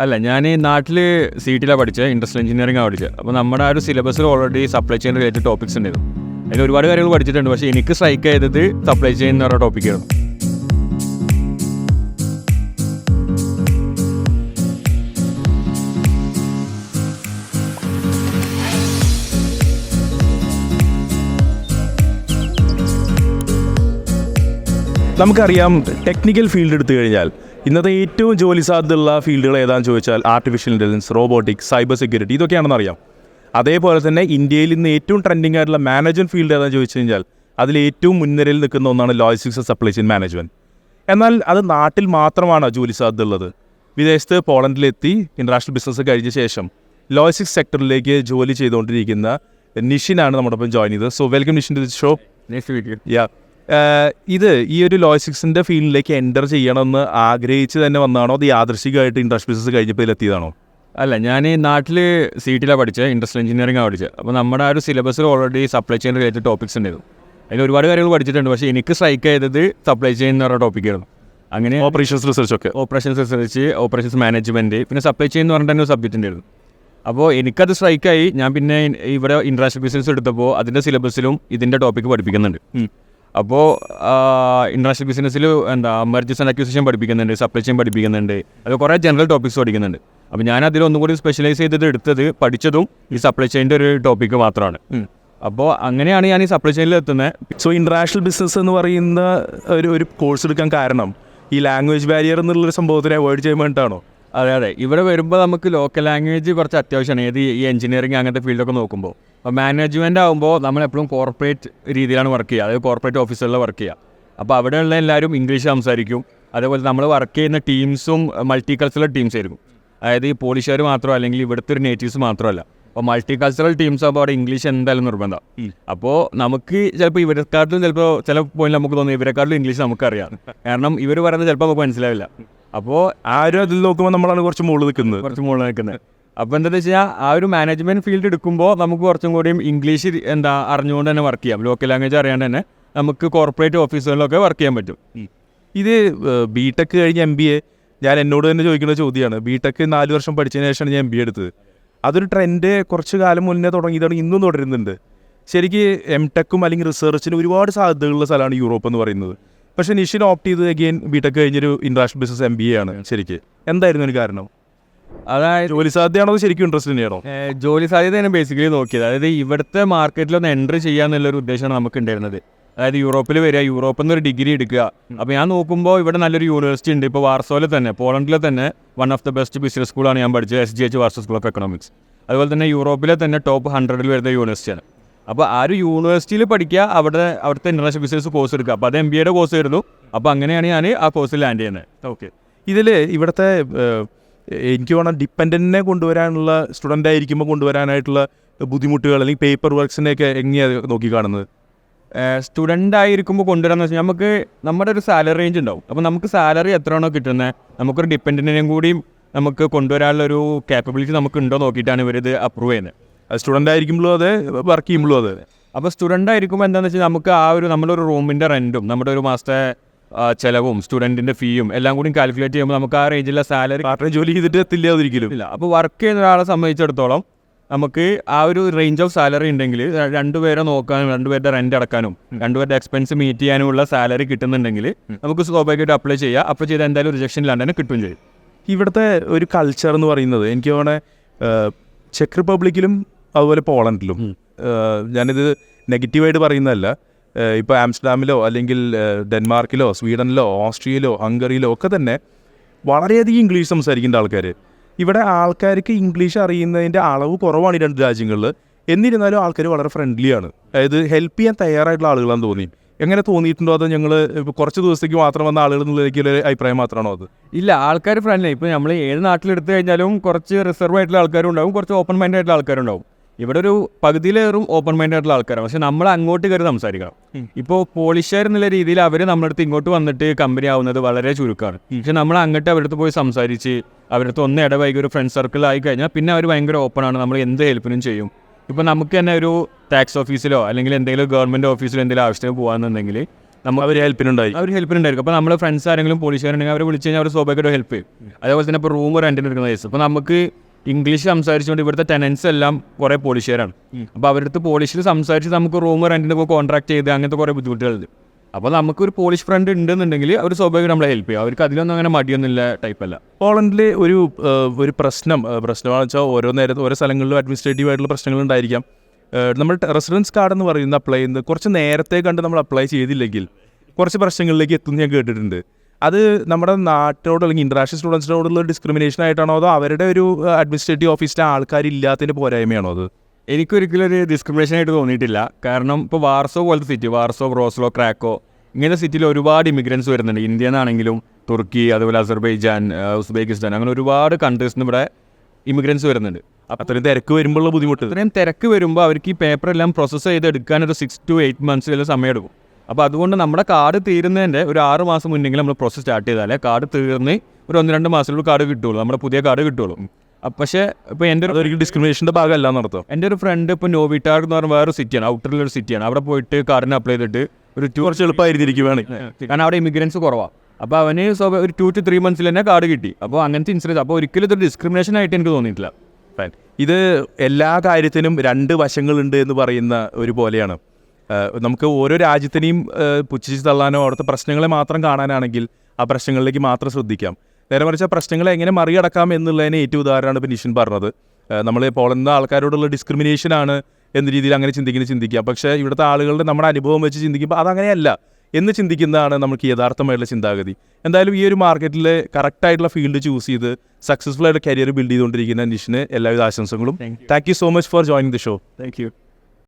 അല്ല, ഞാൻ നാട്ടിൽ CET പഠിച്ചത്, ഇൻഡസ്ട്രിയൽ എഞ്ചിനീയറിംഗ് പഠിച്ചത്. അപ്പോൾ നമ്മുടെ ആ ഒരു സിലബസിൽ already supply chain related topics ഉണ്ടായിരുന്നു. അതിൽ ഒരുപാട് കാര്യങ്ങൾ പഠിച്ചിട്ടുണ്ട്. പക്ഷേ എനിക്ക് സ്ട്രൈക്ക് ചെയ്തത് സപ്ലൈ ചെയിൻ എന്ന് പറയുന്ന ടോപ്പിക്കാണ്. നമുക്കറിയാം, ടെക്നിക്കൽ ഫീൽഡ് എടുത്തു കഴിഞ്ഞാൽ ഇന്നത്തെ ഏറ്റവും ജോലി സാധ്യതയുള്ള ഫീൽഡുകൾ ഏതാണെന്ന് ചോദിച്ചാൽ artificial intelligence, robotics, cyber security, ഇതൊക്കെയാണെന്ന് അറിയാം. അതേപോലെ തന്നെ ഇന്ത്യയിൽ ഇന്ന് ഏറ്റവും ട്രെൻഡിങ് ആയിട്ടുള്ള മാനേജ്മെൻറ്റ് ഫീൽഡ് ഏതാണെന്ന് ചോദിച്ചു കഴിഞ്ഞാൽ അതിൽ ഏറ്റവും മുൻനിരയിൽ നിൽക്കുന്ന ഒന്നാണ് logistics and supply chain management. എന്നാൽ അത് നാട്ടിൽ മാത്രമാണ് ജോലി സാധ്യത ഉള്ളത്. വിദേശത്ത് പോളണ്ടിലെത്തി ഇൻ്റർനാഷണൽ ബിസിനസ് കഴിഞ്ഞ ശേഷം ലോജിസ്റ്റിക്സ് സെക്ടറിലേക്ക് ജോലി ചെയ്തുകൊണ്ടിരിക്കുന്ന നിഷിനാണ് നമ്മുടെ ഒപ്പം ജോയിൻ ചെയ്തത്. So welcome Nishin to the show. ഇത് ഈ ഒരു ലോജിസ്റ്റിക്സിൻ്റെ ഫീൽഡിലേക്ക് എൻ്റർ ചെയ്യണമെന്ന് ആഗ്രഹിച്ച് തന്നെ വന്നതാണോ, അത് യാദൃശികമായിട്ട് ഇൻഡസ്ട്രി ബിസിനസ് കഴിഞ്ഞപ്പോൾ ഇതിലെത്തിയതാണോ? അല്ല, ഞാൻ നാട്ടിൽ CET പഠിച്ചത്, ഇൻഡസ്ട്രിയൽ എഞ്ചിനീയറിംഗ് പഠിച്ചത്. അപ്പോൾ നമ്മുടെ ആ ഒരു സിലബസിൽ already supply chain related topics ഉണ്ടായിരുന്നു. അതിൽ ഒരുപാട് കാര്യങ്ങൾ പഠിച്ചിട്ടുണ്ട്. പക്ഷേ എനിക്ക് സ്ട്രൈക്ക് ചെയ്തത് സപ്ലൈ ചെയിൻ എന്ന് പറയുന്ന ടോപ്പിക്കായിരുന്നു. അങ്ങനെ ഓപ്പറേഷൻസ് റിസർച്ച്, ഓപ്പറേഷൻസ് മാനേജ്മെൻറ്റ്, പിന്നെ സപ്ലൈ ചെയിൻ എന്ന് പറഞ്ഞിട്ട് തന്നെ ഒരു സബ്ജക്റ്റ് ഉണ്ടായിരുന്നു. അപ്പോൾ എനിക്കത് സ്ട്രൈക്കായി. ഞാൻ പിന്നെ ഇവിടെ ഇൻ്റർനാഷണൽ ബിസിനസ് എടുത്തപ്പോൾ അതിൻ്റെ സിലബസിലും ഇതിൻ്റെ ടോപ്പിക്ക് പഠിപ്പിക്കുന്നുണ്ട്. അപ്പോൾ ഇൻ്റർനാഷണൽ ബിസിനസ്സിൽ മെർജേഴ്സ് ആൻഡ് അക്വിസിഷൻ പഠിപ്പിക്കുന്നുണ്ട്, സപ്ലൈ ചെയിൻ പഠിപ്പിക്കുന്നുണ്ട്, അത് കുറേ ജനറൽ ടോപ്പിക്സ് പഠിക്കുന്നുണ്ട്. അപ്പോൾ ഞാൻ അതിലൊന്നും കൂടി സ്പെഷ്യലൈസ് ചെയ്തിട്ട് പഠിച്ചതും ഈ സപ്ലൈ ചെയിൻ്റെ ഒരു ടോപ്പിക്ക് മാത്രമാണ്. അപ്പോൾ അങ്ങനെയാണ് ഞാൻ ഈ സപ്ലൈ ചെയിനിൽ എത്തുന്നത്. സോ ഇൻ്റർനാഷണൽ ബിസിനസ് എന്ന് പറയുന്ന ഒരു കോഴ്സ് എടുക്കാൻ കാരണം ഈ ലാംഗ്വേജ് ബാരിയർ എന്നുള്ളൊരു സംഭവത്തിനെ അവോയ്ഡ് ചെയ്യാൻ വേണ്ടിയിട്ടാണോ? അതെ. ഇവിടെ വരുമ്പോൾ നമുക്ക് ലോക്കൽ ലാംഗ്വേജ് കുറച്ച് അത്യാവശ്യമാണ്. ഈ എഞ്ചിനീയറിംഗ് അങ്ങനത്തെ ഫീൽഡൊക്കെ നോക്കുമ്പോൾ. അപ്പോൾ മാനേജ്മെൻ്റ് ആകുമ്പോൾ നമ്മളെപ്പോഴും കോർപ്പറേറ്റ് രീതിയിലാണ് വർക്ക് ചെയ്യുക, അതായത് കോർപ്പറേറ്റ് ഓഫീസുകളിൽ വർക്ക് ചെയ്യുക. അപ്പോൾ അവിടെയുള്ള എല്ലാവരും ഇംഗ്ലീഷ് സംസാരിക്കും. അതേപോലെ നമ്മൾ വർക്ക് ചെയ്യുന്ന ടീംസും മൾട്ടി കൾച്ചറൽ ടീംസ് ആയിരിക്കും. അതായത് ഈ പോളിഷുകാർ മാത്രമല്ല, അല്ലെങ്കിൽ ഇവിടുത്തെ ഒരു നേറ്റീവ്സ് മാത്രമല്ല. അപ്പോൾ മൾട്ടി കൾച്ചറൽ ടീംസ് ആകുമ്പോൾ അവിടെ ഇംഗ്ലീഷ് എന്തായാലും നിർബന്ധം. അപ്പോൾ നമുക്ക് ചിലപ്പോൾ ഇവരെക്കാട്ടിലും ചില പോയിന്റ് നമുക്ക് തോന്നുന്നു ഇവരെക്കാട്ടിലും ഇംഗ്ലീഷ് നമുക്കറിയാം. കാരണം ഇവർ പറയുന്നത് ചിലപ്പോൾ നമുക്ക് മനസ്സിലാവില്ല. അപ്പോൾ ആരും അതിൽ നോക്കുമ്പോൾ നമ്മളാണ് കുറച്ച് മുകളിൽ നിൽക്കുന്നത്. അപ്പോൾ എന്താണെന്ന് വെച്ച് കഴിഞ്ഞാൽ ആ ഒരു മാനേജ്മെൻറ്റ് ഫീൽഡ് എടുക്കുമ്പോൾ നമുക്ക് കുറച്ചും കൂടിയും ഇംഗ്ലീഷ് അറിഞ്ഞുകൊണ്ട് തന്നെ വർക്ക് ചെയ്യാം. ലോക്കൽ ലാംഗ്വേജ് അറിയാണ്ട് തന്നെ നമുക്ക് കോർപ്പറേറ്റ് ഓഫീസുകളിലൊക്കെ വർക്ക് ചെയ്യാൻ പറ്റും. ഇത് BTech കഴിഞ്ഞ് MBA, ഞാൻ എന്നോട് തന്നെ ചോദിക്കുന്ന ചോദ്യമാണ്. BTech 4 വർഷം പഠിച്ചതിന് ശേഷമാണ് ഞാൻ MBA എടുത്തത്. അതൊരു ട്രെൻഡ് കുറച്ച് കാലം മുന്നേ തുടങ്ങിയതാണ്, ഇന്നും തുടരുന്നുണ്ട്. ശരിക്ക് MTechഉം അല്ലെങ്കിൽ റിസർച്ചിന് ഒരുപാട് സാധ്യതകളുള്ള സ്ഥലമാണ് യൂറോപ്പ് എന്ന് പറയുന്നത്. പക്ഷേ നിഷിൻ ഓപ്റ്റ് ചെയ്ത് അഗെയിൻ BTech കഴിഞ്ഞൊരു ഇൻ്റർനാഷണൽ ബിസിനസ് MBA ആണ്. ശരിക്ക് എന്തായിരുന്നു ഒരു കാരണം? അതായത് ജോലി സാധ്യതയാണോ, ശരിക്കും ഇൻട്രസ്റ്റ് തന്നെയാണോ? ജോലി സാധ്യതയാണ് ബേസിക്കലി നോക്കിയത്. അതായത് ഇവിടുത്തെ മാർക്കറ്റിലൊന്ന് എൻട്രി ചെയ്യാന്നുള്ളൊരു ഉദ്ദേശമാണ് നമുക്ക് ഉണ്ടായിരുന്നത്. അതായത് യൂറോപ്പിൽ വരിക, യൂറോപ്പിൽ നിന്ന് ഒരു ഡിഗ്രി എടുക്കുക. അപ്പോൾ ഞാൻ നോക്കുമ്പോൾ ഇവിടെ നല്ലൊരു യൂണിവേഴ്സിറ്റി ഉണ്ട്. ഇപ്പോൾ വാർസോയിൽ തന്നെ, പോളണ്ടിൽ തന്നെ one of the best business സ്കൂളാണ് ഞാൻ പഠിച്ചത്, SGH Warsaw school of economics. അതുപോലെ തന്നെ യൂറോപ്പിലെ തന്നെ ടോപ്പ് 100 വരുന്ന യൂണിവേഴ്സിറ്റിയാണ്. അപ്പോൾ ആ ഒരു യൂണിവേഴ്സിറ്റിയിൽ പഠിക്കുക, അവിടുത്തെ ഇൻ്റർനാഷണൽ ബിസിനസ് കോഴ്സ് എടുക്കുക. അപ്പോൾ അത് MBAയുടെ കോഴ്സ് ആയിരുന്നു. അപ്പോൾ അങ്ങനെയാണ് ഞാൻ ആ കോഴ്സിൽ ലാൻഡ് ചെയ്യുന്നത്. ഓക്കെ. ഇതിൽ ഇവിടുത്തെ എനിക്ക് വേണം ഡിപ്പെൻഡൻറ്റിനെ കൊണ്ടുവരാനുള്ള, സ്റ്റുഡൻ്റ് ആയിരിക്കുമ്പോൾ കൊണ്ടുവരാനായിട്ടുള്ള ബുദ്ധിമുട്ടുകൾ അല്ലെങ്കിൽ പേപ്പർ വർക്ക്സിനെയൊക്കെ എങ്ങനെയാണ് നോക്കി കാണുന്നത്? സ്റ്റുഡൻ്റ് ആയിരിക്കുമ്പോൾ കൊണ്ടുവരാന്ന് വെച്ചാൽ നമുക്ക് നമ്മുടെ ഒരു സാലറി റേഞ്ച് ഉണ്ടാവും. അപ്പോൾ നമുക്ക് സാലറി എത്രയാണോ കിട്ടുന്നത്, നമുക്കൊരു ഡിപ്പെൻഡൻറ്റിനെയും കൂടിയും നമുക്ക് കൊണ്ടുവരാനുള്ളൊരു ക്യാപ്പബിലിറ്റി നമുക്ക് ഉണ്ടോ നോക്കിയിട്ടാണ് ഇവരിത് അപ്രൂവ് ചെയ്യുന്നത്. സ്റ്റുഡൻ്റ് ആയിരിക്കുമ്പോഴും അതെ, വർക്ക് ചെയ്യുമ്പോഴും അതെ. അപ്പോൾ സ്റ്റുഡൻ്റ് ആയിരിക്കുമ്പോൾ എന്താണെന്ന് വെച്ചാൽ നമുക്ക് നമ്മളൊരു റൂമിൻ്റെ റെൻറ്റും നമ്മുടെ ഒരു മാസത്തെ ചിലവും സ്റ്റുഡൻറ്റിൻ്റെ ഫീയും എല്ലാം കൂടി കാൽക്കുലേറ്റ് ചെയ്യുമ്പോൾ നമുക്ക് ആ റേഞ്ചിലുള്ള സാലറി ജോലി ചെയ്തിട്ട് എത്തില്ല ഒരിക്കലും ഇല്ല. അപ്പോൾ വർക്ക് ചെയ്യുന്ന ഒരാളെ സംബന്ധിച്ചിടത്തോളം നമുക്ക് ആ ഒരു റേഞ്ച് ഓഫ് സാലറി ഉണ്ടെങ്കിൽ രണ്ടുപേരെ നോക്കാനും, രണ്ടുപേരുടെ റെൻ്റ് അടക്കാനും, രണ്ടുപേരുടെ എക്സ്പെൻസ് മീറ്റ് ചെയ്യാനുമുള്ള സാലറി കിട്ടുന്നുണ്ടെങ്കിൽ നമുക്ക് സ്വാഭാവികമായിട്ട് അപ്ലൈ ചെയ്താൽ എന്തായാലും റിജക്ഷൻ ഇല്ലാണ്ട് തന്നെ കിട്ടുകയും ചെയ്യും. ഇവിടുത്തെ ഒരു കൾച്ചർ എന്ന് പറയുന്നത് എനിക്ക് തോന്നുന്നത് ചെക്ക് റിപ്പബ്ലിക്കിലും അതുപോലെ പോളണ്ടിലും, ഞാനിത് നെഗറ്റീവായിട്ട് പറയുന്നതല്ല, ഇപ്പോൾ ആംസ്റ്റർഡാമിലോ അല്ലെങ്കിൽ ഡെൻമാർക്കിലോ സ്വീഡനിലോ ഓസ്ട്രിയയിലോ ഹംഗറിയിലോ ഒക്കെ തന്നെ വളരെയധികം ഇംഗ്ലീഷ് സംസാരിക്കേണ്ട ആൾക്കാർ. ഇവിടെ ആൾക്കാർക്ക് ഇംഗ്ലീഷ് അറിയുന്നതിൻ്റെ അളവ് കുറവാണ് ഈ 2 രാജ്യങ്ങളിൽ. എന്നിരുന്നാലും ആൾക്കാർ വളരെ ഫ്രണ്ട്ലിയാണ്. അതായത് ഹെൽപ്പ് ചെയ്യാൻ തയ്യാറായിട്ടുള്ള ആളുകളാണെന്ന് തോന്നി. എങ്ങനെ തോന്നിയിട്ടുണ്ടോ? അത് ഞങ്ങൾ കുറച്ച് ദിവസത്തേക്ക് മാത്രം വന്ന ആളുകൾ എന്നുള്ളതിലേക്കുള്ള അഭിപ്രായം മാത്രമാണോ അത്? ഇല്ല, ആൾക്കാർ ഫ്രണ്ട്ലി. ഇപ്പോൾ നമ്മൾ ഏത് നാട്ടിലെടുത്ത് കഴിഞ്ഞാലും കുറച്ച് റിസർവ് ആയിട്ടുള്ള ആൾക്കാരും ഉണ്ടാവും, കുറച്ച് ഓപ്പൺ മൈൻഡ് ആയിട്ടുള്ള ആൾക്കാരുണ്ടാവും. ഇവിടെ ഒരു പകുതിയിലേറും ഓപ്പൺ മൈൻഡ് ആയിട്ടുള്ള ആൾക്കാരാണ്. പക്ഷെ നമ്മൾ അങ്ങോട്ട് കയറി സംസാരിക്കണം. ഇപ്പോൾ പോളിഷുകാർ എന്നുള്ള രീതിയിൽ അവർ നമ്മുടെ അടുത്ത് ഇങ്ങോട്ട് വന്നിട്ട് കമ്പനി ആവുന്നത് വളരെ ചുരുക്കമാണ്. പക്ഷെ നമ്മൾ അങ്ങോട്ട് അവരുടെ പോയി സംസാരിച്ച് അവരുടെ ഒന്ന് ഇടവൈകി ഒരു ഫ്രണ്ട് സർക്കിൾ ആയി കഴിഞ്ഞാൽ പിന്നെ അവർ ഭയങ്കര ഓപ്പണാണ്, നമ്മൾ എന്ത് ഹെൽപ്പിനും ചെയ്യും. ഇപ്പോൾ നമുക്ക് തന്നെ ഒരു ടാക്സ് ഓഫീസിലോ അല്ലെങ്കിൽ എന്തെങ്കിലും ഗവൺമെൻറ് ഓഫീസിലോ എന്തെങ്കിലും ആവശ്യത്തിന് പോകാമെന്നുണ്ടെങ്കിൽ അവർ ഹെൽപ്പിനുണ്ടായിരിക്കും. അവർ ഹെൽപ്പിനുണ്ടായിരിക്കും. അപ്പോൾ നമ്മൾ ഫ്രണ്ട്സ് ആരെങ്കിലും പോലീസുകാരുണ്ടെങ്കിൽ അവരെ വിളിച്ച് കഴിഞ്ഞാൽ അവർ സ്വാഭാവികമായിട്ട് ഹെൽപ്പ് ചെയ്യും. അതേപോലെ തന്നെ ഇപ്പോൾ റൂം റെൻറ്റിന് എടുക്കുന്ന കേസ്, അപ്പോൾ നമുക്ക് ഇംഗ്ലീഷ് സംസാരിച്ചുകൊണ്ട് ഇവിടുത്തെ ടെനൻസ് എല്ലാം കുറേ പോളിഷുകാരാണ്. അപ്പോൾ അവരുടെ അടുത്ത് പോളിഷിൽ സംസാരിച്ച് നമുക്ക് റൂം റെൻറ്റിന് കോൺട്രാക്ട് ചെയ്ത് അങ്ങനത്തെ കുറേ ബുദ്ധിമുട്ടുകളുണ്ട്. അപ്പോൾ നമുക്കൊരു പോളിഷ് ഫ്രണ്ട് ഉണ്ടെന്നുണ്ടെങ്കിൽ അവർ സ്വാഭാവികം നമ്മളെ ഹെൽപ്പ് ചെയ്യും. അവർക്ക് അതിലൊന്നും അങ്ങനെ മടിയൊന്നുമില്ല ടൈപ്പല്ല. പോളണ്ടിലെ ഒരു പ്രശ്നമാണെന്ന് വെച്ചാൽ ഓരോ സ്ഥലങ്ങളിലും അഡ്മിനിസ്ട്രേറ്റീവ് ആയിട്ടുള്ള പ്രശ്നങ്ങൾ ഉണ്ടായിരിക്കാം. നമ്മൾ റെസിഡൻസ് കാർഡ് എന്ന് പറയുന്ന അപ്ലൈ ചെയ്യുന്നത് കുറച്ച് നേരത്തെ കണ്ട് നമ്മൾ അപ്ലൈ ചെയ്തില്ലെങ്കിൽ കുറച്ച് പ്രശ്നങ്ങളിലേക്ക് എത്തുമെന്ന് ഞാൻ കേട്ടിട്ടുണ്ട്. അത് നമ്മുടെ നാട്ടിനോട് അല്ലെങ്കിൽ ഇൻ്റർനാഷണൽ സ്റ്റുഡൻസിനോടുള്ള ഡിസ്ക്രിമിനേഷൻ ആയിട്ടാണോ അതോ അവരുടെ ഒരു അഡ്മിനിസ്ട്രേറ്റീവ് ഓഫീസിലെ ആൾക്കാരില്ലാത്തതിൻ്റെ പോരായ്മയാണോ അത്? എനിക്കൊരിക്കലും ഒരു ഡിസ്ക്രിമിനേഷൻ ആയിട്ട് തോന്നിയിട്ടില്ല. കാരണം ഇപ്പോൾ വാർസോ പോലത്തെ സിറ്റി, വാർസോ, ബ്രോസ്ലോ, ക്രാക്കോ ഇങ്ങനത്തെ സിറ്റിയിൽ ഒരുപാട് ഇമിഗ്രൻസ് വരുന്നുണ്ട്. ഇന്ത്യയിൽ നിന്നാണെങ്കിലും തുർക്കി, അതുപോലെ അസർബൈജാൻ, ഉസ്ബെക്കിസ്ഥാൻ, അങ്ങനെ ഒരുപാട് കൺട്രീസിൽ നിന്ന് ഇവിടെ ഇമിഗ്രൻസ് വരുന്നുണ്ട്. അത്രയും തിരക്ക് വരുമ്പോഴുള്ള ബുദ്ധിമുട്ട്. അത്രയും തിരക്ക് വരുമ്പോൾ അവർക്ക് ഈ പേപ്പറെല്ലാം പ്രോസസ്സ് ചെയ്തെടുക്കാൻ ഒരു 6 to 8 months വരെ സമയമെടുക്കും. അപ്പോൾ അതുകൊണ്ട് നമ്മുടെ കാർഡ് തീരുന്നതിൻ്റെ ഒരു 6 മാസം മുന്നെങ്കിലും നമ്മൾ പ്രോസസ്സ് സ്റ്റാർട്ട് ചെയ്താലേ കാർഡ് തീർന്ന് ഒരു 1-2 മാസത്തിലുള്ള കാർഡ് കിട്ടുള്ളൂ, നമ്മുടെ പുതിയ കാർഡ് കിട്ടുള്ളൂ. പക്ഷേ ഇപ്പോൾ എൻ്റെ അതൊരിക്കലും ഡിസ്ക്രിമിനേഷൻ്റെ ഭാഗമല്ല എന്നർത്ഥം. എൻ്റെ ഒരു ഫ്രണ്ട് ഇപ്പോൾ നോവിറ്റാർ എന്ന് പറഞ്ഞ വേറൊരു സിറ്റിയാണ്, ഔട്ടറിലൊരു സിറ്റിയാണ്. അവിടെ പോയിട്ട് കാർഡിന് അപ്ലൈ ചെയ്തിട്ട് കുറച്ച് എളുപ്പമായിരിക്കുവാണ്, കാരണം അവിടെ ഇമിഗ്രൻസ് കുറവാണ്. അപ്പോൾ അവന് ഒരു 2 to 3 months തന്നെ കാർഡ് കിട്ടി. അപ്പോൾ അങ്ങനത്തെ ഇൻഷുറൻസ്, അപ്പോൾ ഒരിക്കലും ഇതൊരു ഡിസ്ക്രിമിനേഷൻ ആയിട്ട് എനിക്ക് തോന്നിയിട്ടില്ല. ഇത് എല്ലാ കാര്യത്തിനും 2 വശങ്ങളുണ്ട് എന്ന് പറയുന്ന ഒരു പോലെയാണ്. നമുക്ക് ഓരോ രാജ്യത്തിനെയും പുച്ഛിച്ച് തള്ളാനോ അവിടുത്തെ പ്രശ്നങ്ങളെ മാത്രം കാണാനാണെങ്കിൽ ആ പ്രശ്നങ്ങളിലേക്ക് മാത്രം ശ്രദ്ധിക്കാം. നേരെ മറിച്ച് ആ പ്രശ്നങ്ങളെ എങ്ങനെ മറികടക്കാം എന്നുള്ളതിന് ഏറ്റവും ഉദാഹരണമാണ് ഇപ്പോൾ നിഷിൻ പറഞ്ഞത്. നമ്മൾ പോളുന്ന ആൾക്കാരോടുള്ള ഡിസ്ക്രിമിനേഷനാണ് എന്ന രീതിയിൽ അങ്ങനെ ചിന്തിക്കാം. പക്ഷേ ഇവിടുത്തെ ആളുകളുടെ നമ്മുടെ അനുഭവം വെച്ച് ചിന്തിക്കുമ്പോൾ അതങ്ങനെയല്ല എന്ന് ചിന്തിക്കുന്നതാണ് നമുക്ക് യഥാർത്ഥമായിട്ടുള്ള ചിന്താഗതി. എന്തായാലും ഈ ഒരു മാർക്കറ്റിൽ കറക്റ്റായിട്ടുള്ള ഫീൽഡ് ചൂസ് ചെയ്ത് സക്സസ്ഫുൾ ആയിട്ട് കരിയർ ബിൽഡ് ചെയ്തുകൊണ്ടിരിക്കുന്ന നിഷിന് എല്ലാവിധ ആശംസകളും. Thank you so much for joining the show. Thank you.